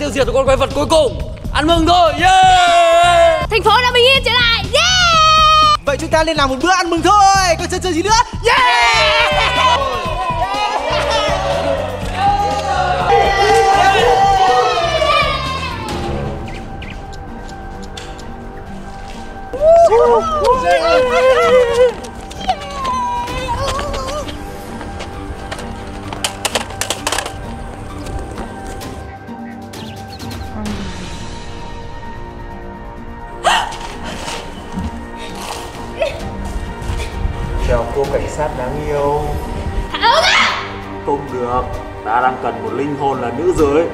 tiêu diệt được con quái vật cuối cùng. Ăn mừng thôi. Yeah! Thành phố đã bình yên trở lại. Yeah! Vậy chúng ta nên làm một bữa ăn mừng thôi. Còn chơi gì nữa? Yeah! Chào cô cảnh sát đáng yêu. Thả ớt á! Không được, ta đang cần một linh hồn là nữ giới.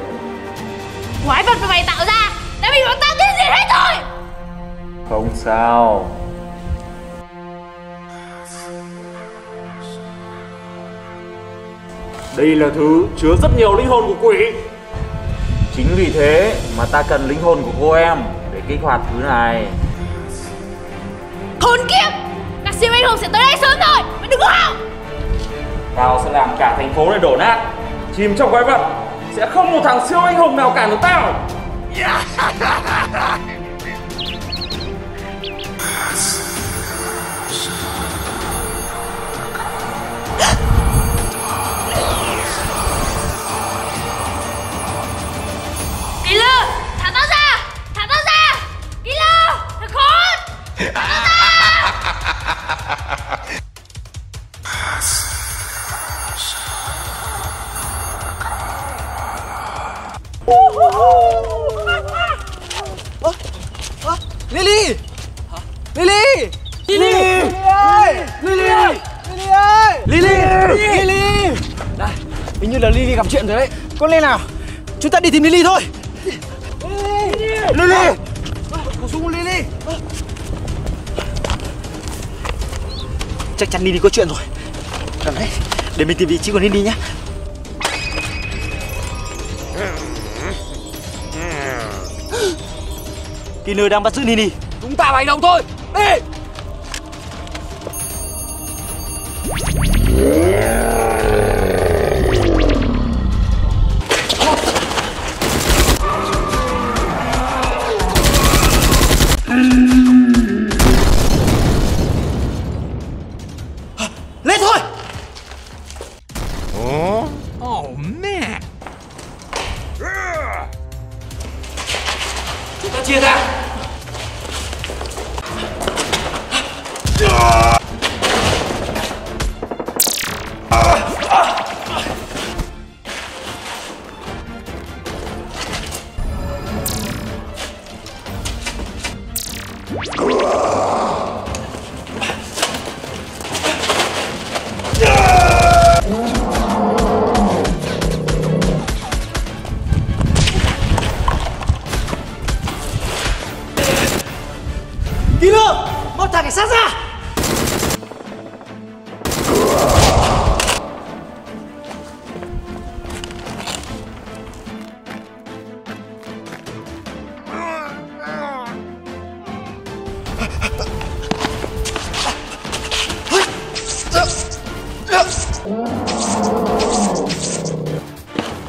Quái vật mà mày tạo ra đã bị bọn tao tiêu diệt hết rồi. Không sao. Đây là thứ chứa rất nhiều linh hồn của quỷ. Chính vì thế mà ta cần linh hồn của cô em để kích hoạt thứ này. Khốn kiếp! Các siêu anh hùng sẽ tới đây sớm thôi. Mày đừng có hòng. Tao sẽ làm cả thành phố này đổ nát, chìm trong quái vật. Sẽ không một thằng siêu anh hùng nào cản được tao. Killer! Thả tao ra! Thả tao ra! Killer! Thằng khốn! Thả tao ra! Lily! Lily! Lily! Lily! Lily ơi! Lily! Lily! Đây, hình như là Lily gặp chuyện rồi đấy. Con lên nào, chúng ta đi tìm Lily thôi. Lily! Có súng Lily! Chắc chắn Lily có chuyện rồi. Cầm đấy, để mình tìm vị trí của Lily nhé. Killer đang bắt giữ Lily. Chúng ta phải hành động thôi. Đi! Lên thôi! Oh man! Chúng ta chia ra. Killer! Mau thả cảnh sát ra!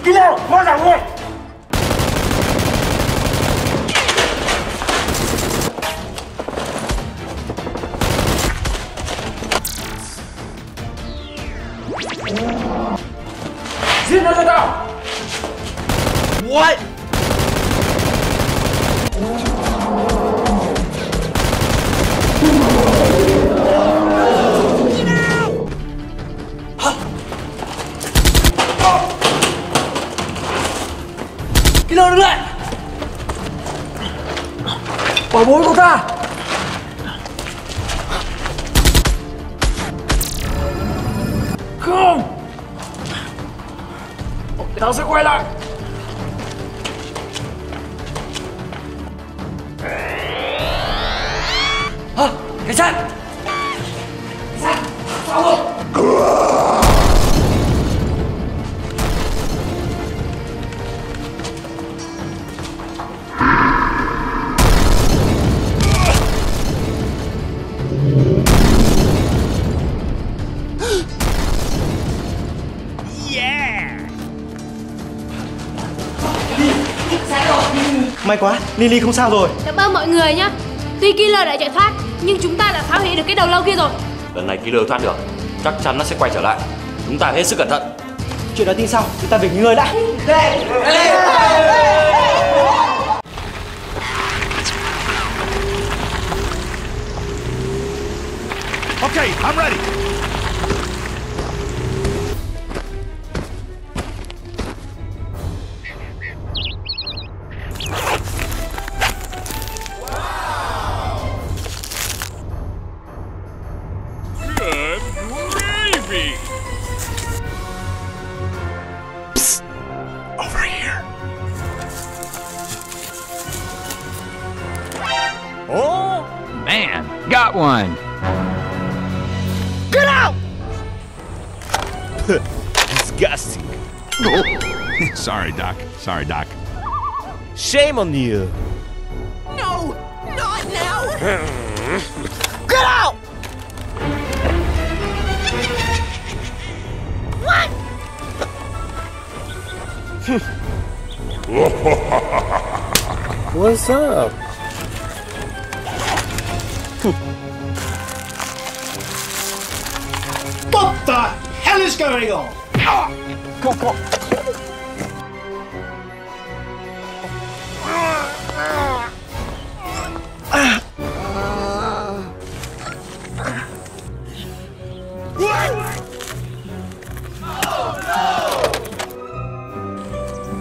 Killer, mau ra luôn. Giết nó cho tao. What? Killer đứng lại. Bảo bối của ta. Không. Tao sẽ quay lại. Cảnh sát. Cảnh sát. Sao rồi? May quá, Lily không sao rồi. Cảm ơn mọi người nhá. Tuy Killer đã chạy thoát, nhưng chúng ta đã phá hủy được cái đầu lâu kia rồi. Lần này Killer thoát được, chắc chắn nó sẽ quay trở lại. Chúng ta hết sức cẩn thận. Chuyện đó tin sau, chúng ta về nghỉ ngơi đã. Okay, I'm ready. Good gravy! Psst. Over here. Oh, man, got one. Get out! Disgusting. Sorry, Doc. Sorry, Doc. Shame on you. No, not now. Get out! What? What's up? What the hell is going on? Go.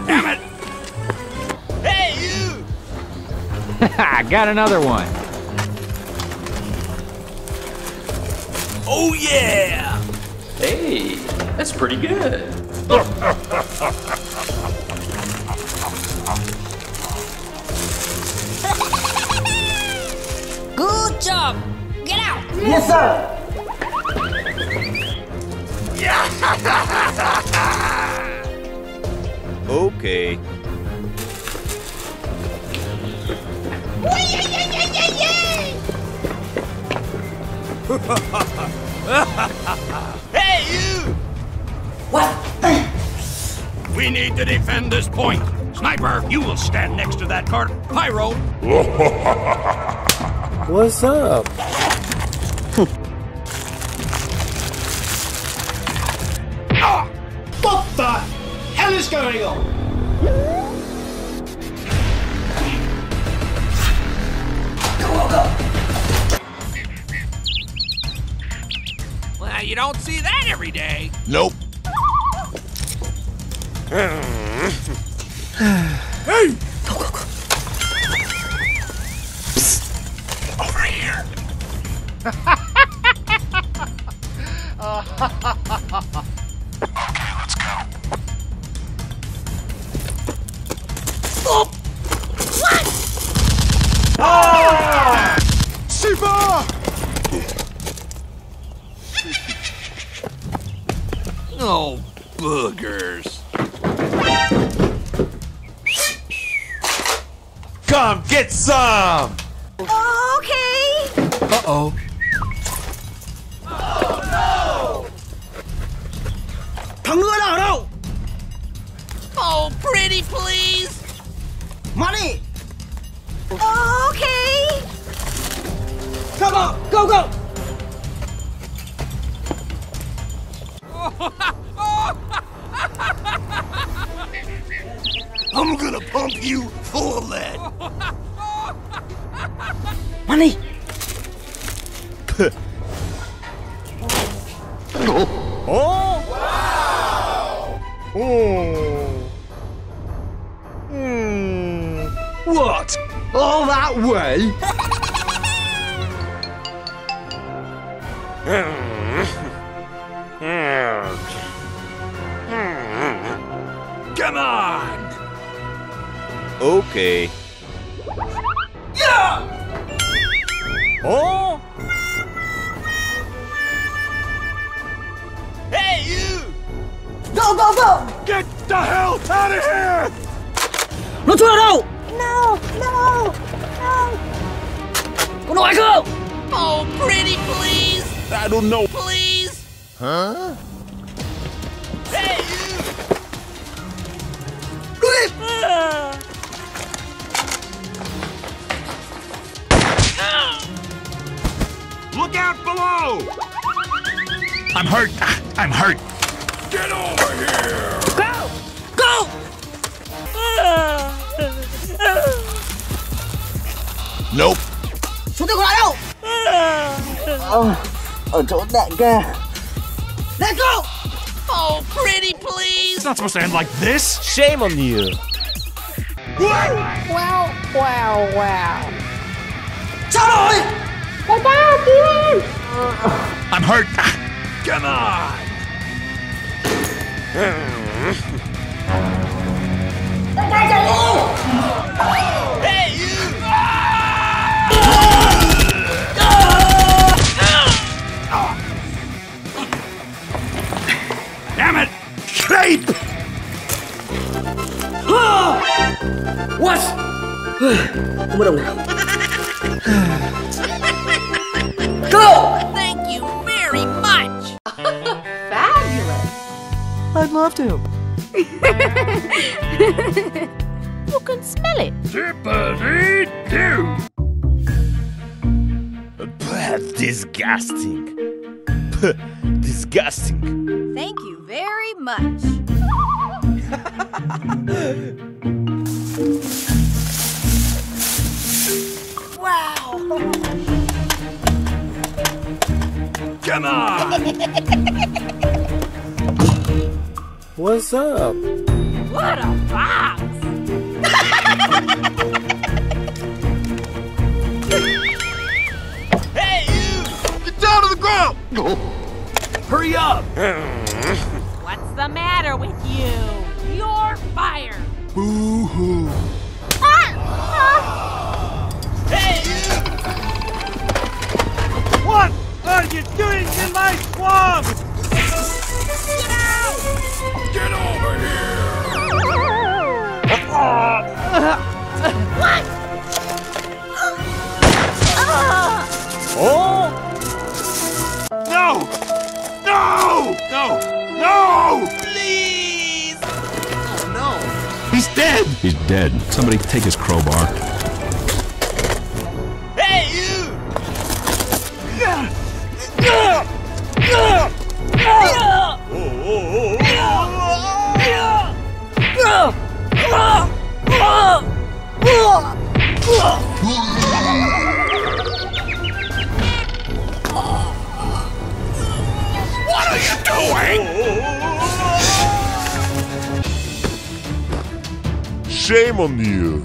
Damn it! Hey, you! I got another one. Oh, yeah! Hey, that's pretty good. Good job. Get out. Yes, sir. Okay. Hey, you! We need to defend this point. Sniper, you will stand next to that cart. Pyro. What's up? What the hell is going on? Well, you don't see that every day. Nope. Hey! Go. Psst. Over here. Okay, let's go. Siva! Oh, boogers. Come get some! Okay. Uh-oh. Thằng ngựa nào ở đâu? Oh, pretty please. Money. Okay. Come on, go. I'm gonna pump you full of lead. Money. Oh! Wow! Oh! What? All that way? Come on! Okay. Yeah! Oh! Hey, you! Go. Get the hell out of here! Nó chui ở đâu? No. Có nói không? Oh, pretty please. I don't know. Please. Huh? Hey, you! Đuổi đi. I'm hurt. I'm hurt. Get over here. Go! Go! Nope. Xuống tay còn lại đâu? Ở chỗ đại ca. Let go! Oh, pretty please. It's not supposed to end like this. Shame on you. Wow, wow, wow. Sao rồi? Đại ca, kien! I'm hurt. Come on. Đại ca chạy đi! Hey, you! Damn it! Creep! What? Không có đồng nào. Go! Thank you very much. Fabulous! I'd love to. You can smell it. Zippity-doo! Disgusting. Disgusting. Thank you very much. Wow! Come on! What's up? What a box! Hey, you! Get down to the ground! Hurry up! What's the matter with you? You're fired! Boo-hoo. Hey, you! What are you doing in my swamp? Get over here! What? Oh! No! No! No! No! Please! Oh, no. He's dead! He's dead. Somebody take his crowbar. Hey, you! What are you doing? Shame on you.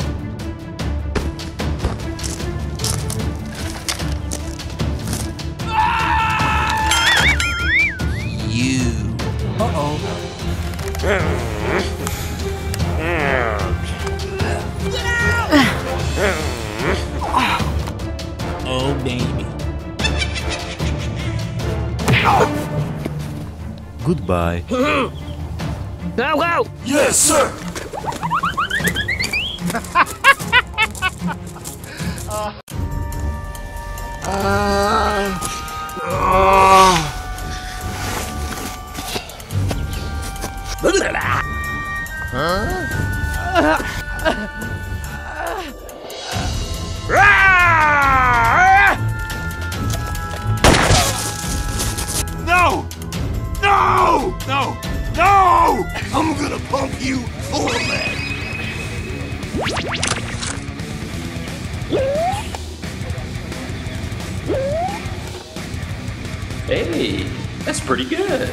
Oh, baby. Goodbye. Go, go! Yes, sir! No! No! No! No! I'm gonna pump you full of lead. Hey, that's pretty good.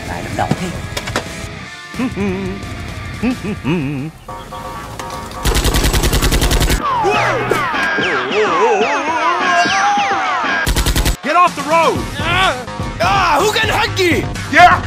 Lại đậm độc thế. Get off the road! Who can hug you? Yeah!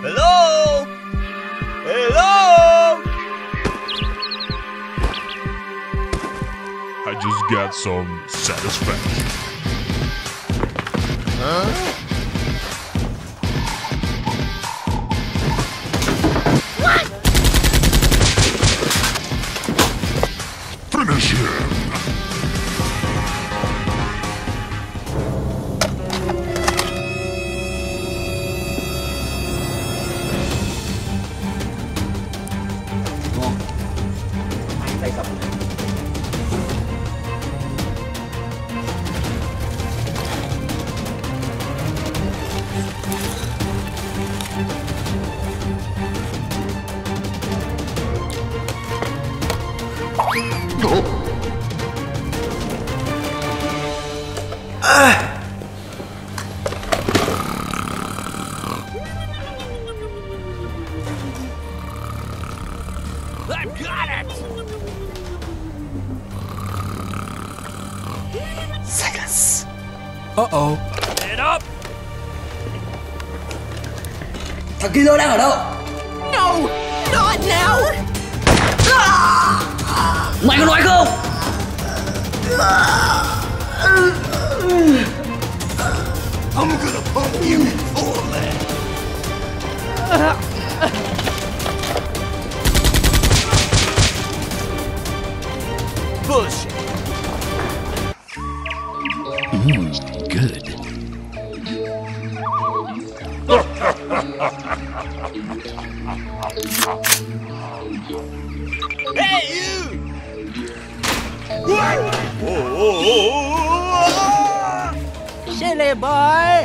Hello? Hello? get some satisfaction. What? Finish him. Tay cầm. I've got it! Seconds. Uh-oh. Get up! Thằng Kilo đang ở đâu? No! Not now! Mày có nói không? I'm gonna pump you full of lead. Bullshit! Good. Hey, you! Silly boy.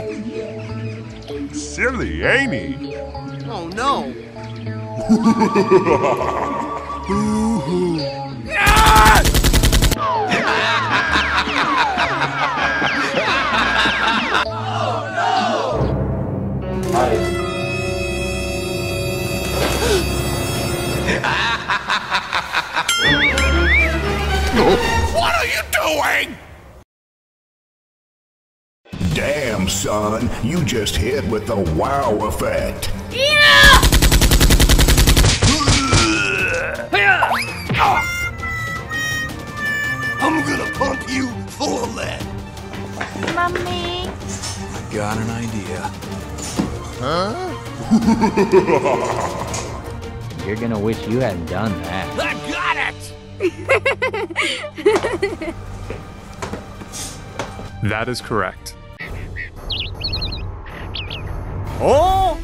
Silly, ain't he? Oh no! What are you doing? Damn, son, you just hit with the wow effect. Yeah! I'm gonna pump you full of lead. Mommy. Got an idea. You're gonna wish you hadn't done that. I've got it! That is correct. Oh!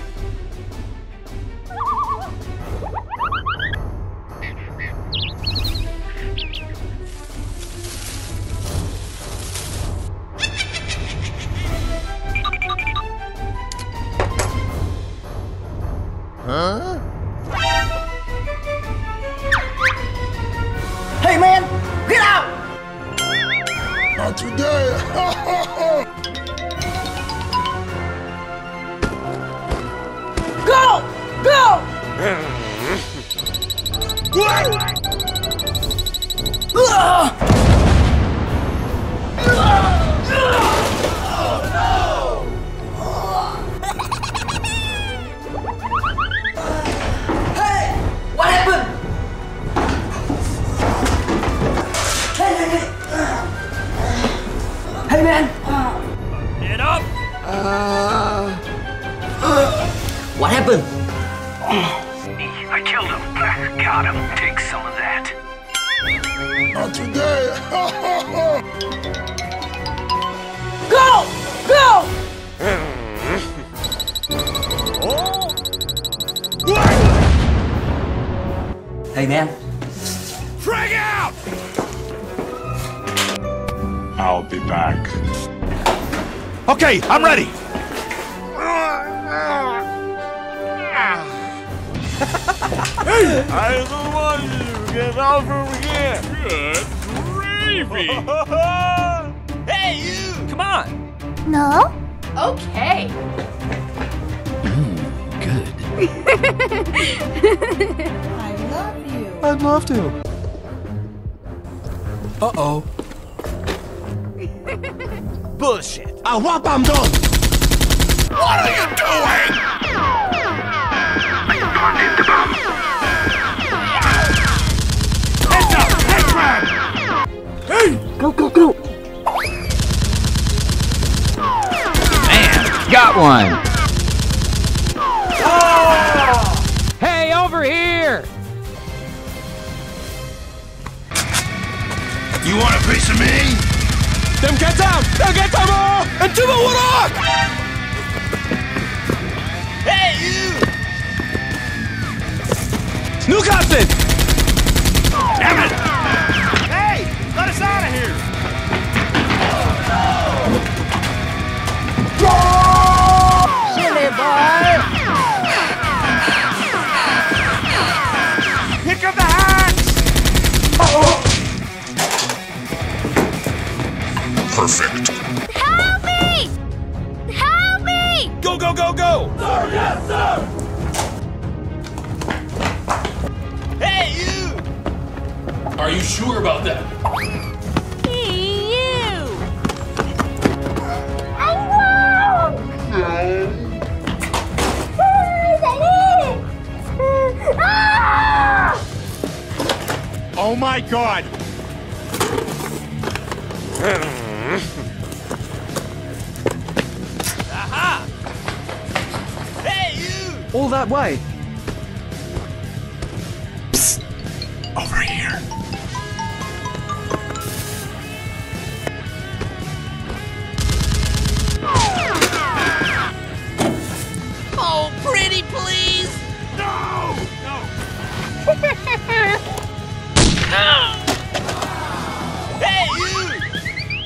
Huh? Hey man, get out! Not today. Go! Go! Hey! What happened? Hey man! Get up! What happened? I killed him. Got him. Take some of that. Not today. Go! Go! Hey man. Frag out! I'll be back. Okay, I'm ready. I don't want you to get out from here. Good gravy. Hey, you! Come on! No? Okay. Good. I love you. I'd love to. Uh-oh. Bullshit! I want I'm done. What are you doing? Go one. Hey, over here! You want a piece of me? Dem get down! Dem get down! And two more on! Hey, you! Newcastle! Damn it! Hey! Let us out of here! Silly boy! Pick up the hacks! Perfect. Help me! Help me! Go, go, go, go! Sir, yes, sir! Hey, you! Are you sure about that? Hey, you! I won't! Guys, I need it! Ah! Oh my god! Aha! Hey, you! All that way. Over here. Oh, pretty please! No! No! Hey, you!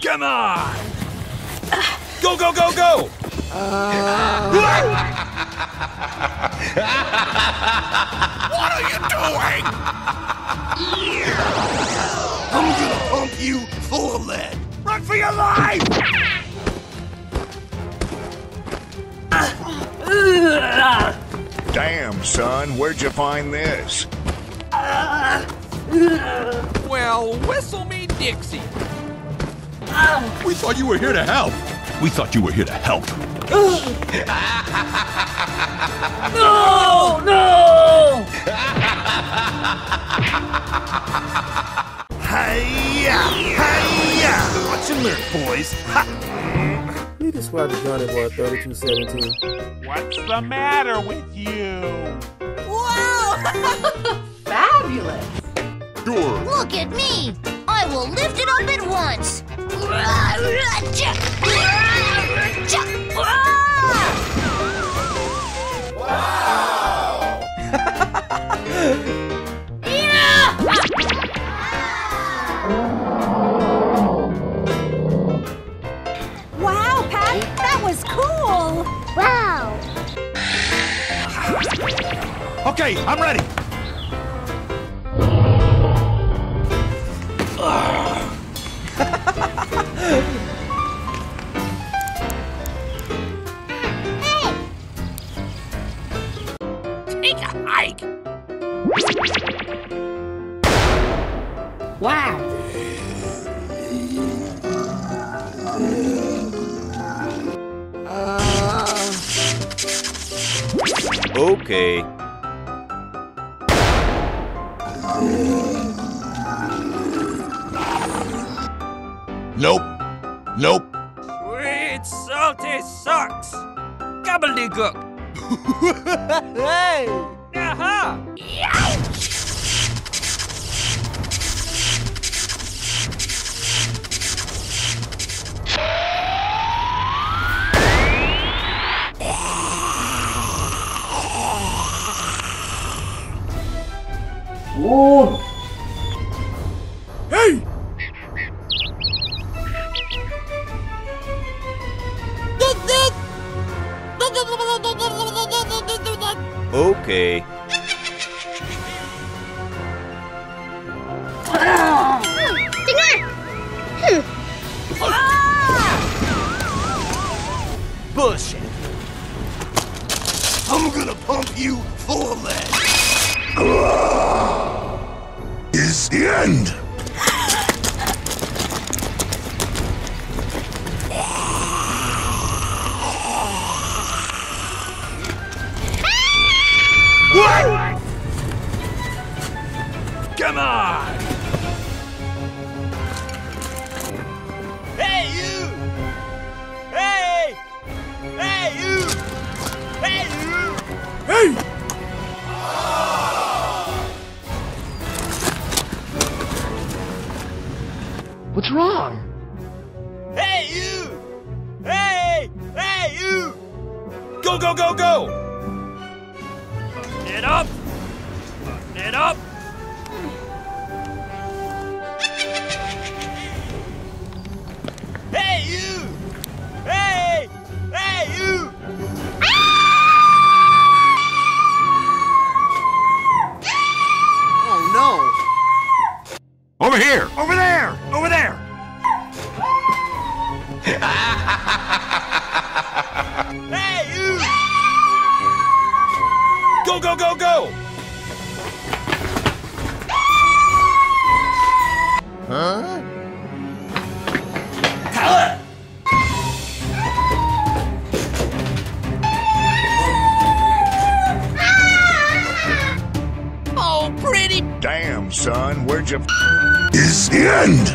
Come on! Go, go, go, go! What are you doing? I'm gonna pump you full of lead. Run for your life! Damn, son, where'd you find this? Well, whistle me Dixie. We thought you were here to help. We thought you were here to help. No! No! Hiya! Hiya! Watch and learn, boys. Ha! You described the Johnny Boy 3217. What's the matter with you? Whoa! Fabulous! Sure. Look at me! I will lift it up at once! Wow, Pat, that was cool! Wow! Okay, I'm ready. Take a hike! Wow! Okay. Nope. Nope. Sweet salty socks. Gobbledygook. Hey! Aha! Hey! Okay. Bullshit. I'm gonna pump you full of lead. Is the end. What? Come on! Hey, you! Hey! Hey, you! What's wrong? Hey, you! Hey! Hey, you! Go, go, go, go! Get up! Get up! Hey, you! Hey! Hey, you! Oh no! Over here! Over there! Over there! Hey, you! Go, go, go, go! Huh? Tyler! Oh, pretty. Damn, son, where'd you is the end?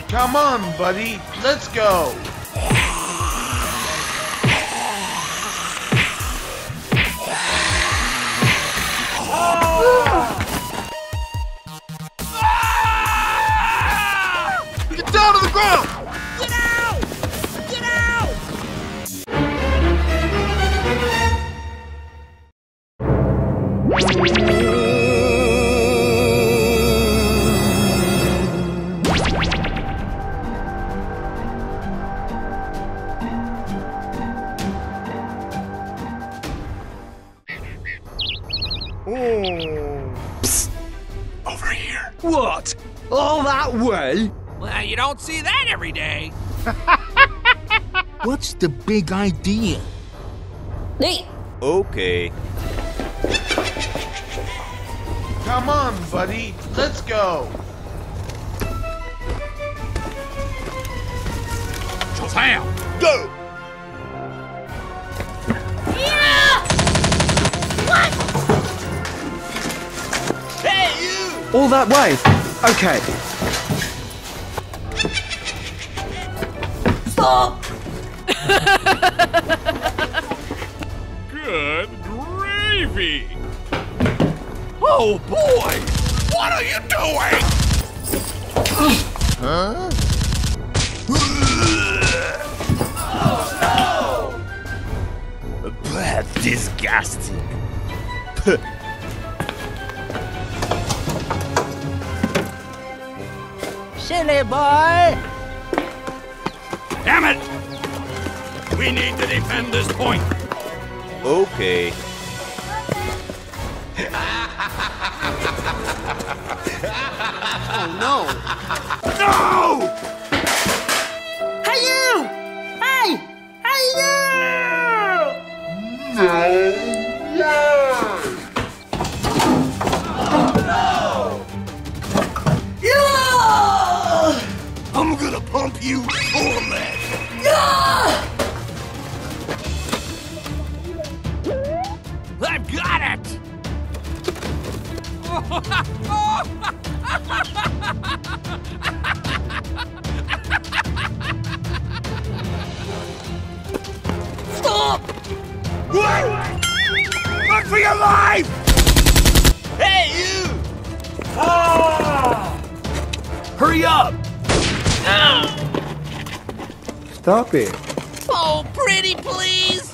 Come on, buddy. Let's go. Get down to the ground! Get out! Get out! Psst. Over here. What? All that way? Well, you don't see that every day. What's the big idea? Hey. Okay. Come on, buddy. Let's go. Josiah! Go! What? Hey, you! All that way? Okay. Stop! Good gravy! Oh boy! What are you doing? Huh? Oh no! That's disgusting. Silly boy! Damn it! We need to defend this point. Okay. Oh no! No! Hey you! Hey! Hey you! No! I'm gonna pump you full of lead. I've got it! Stop! What? Look for your life! Hey, you! Hurry up! Stop it. Oh, pretty, please!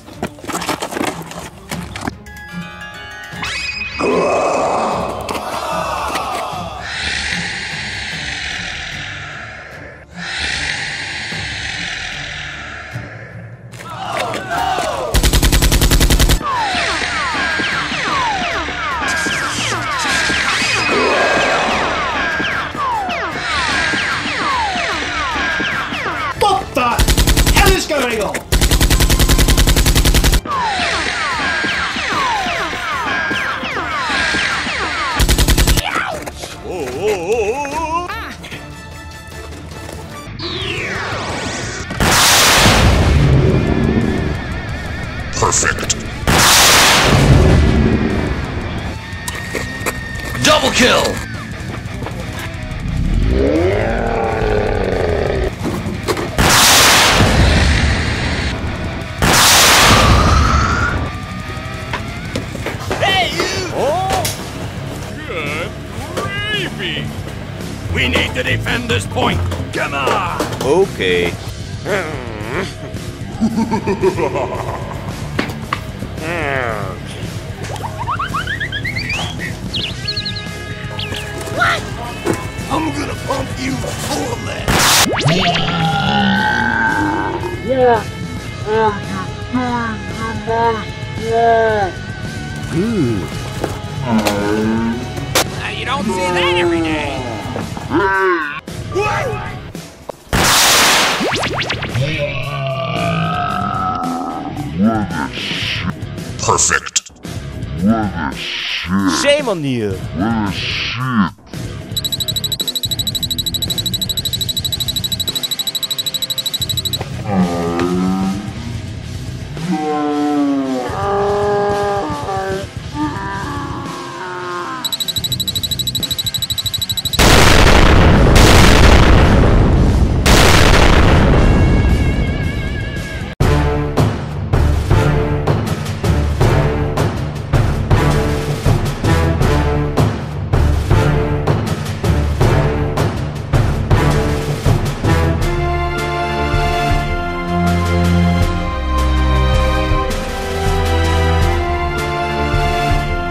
What the hell is going on? Perfect. Double kill! Hey, you! Oh! Good gravy! We need to defend this point. Come on! Okay. What? I'm gonna pump you full of that. You don't see that every day. Perfect. Shame on you.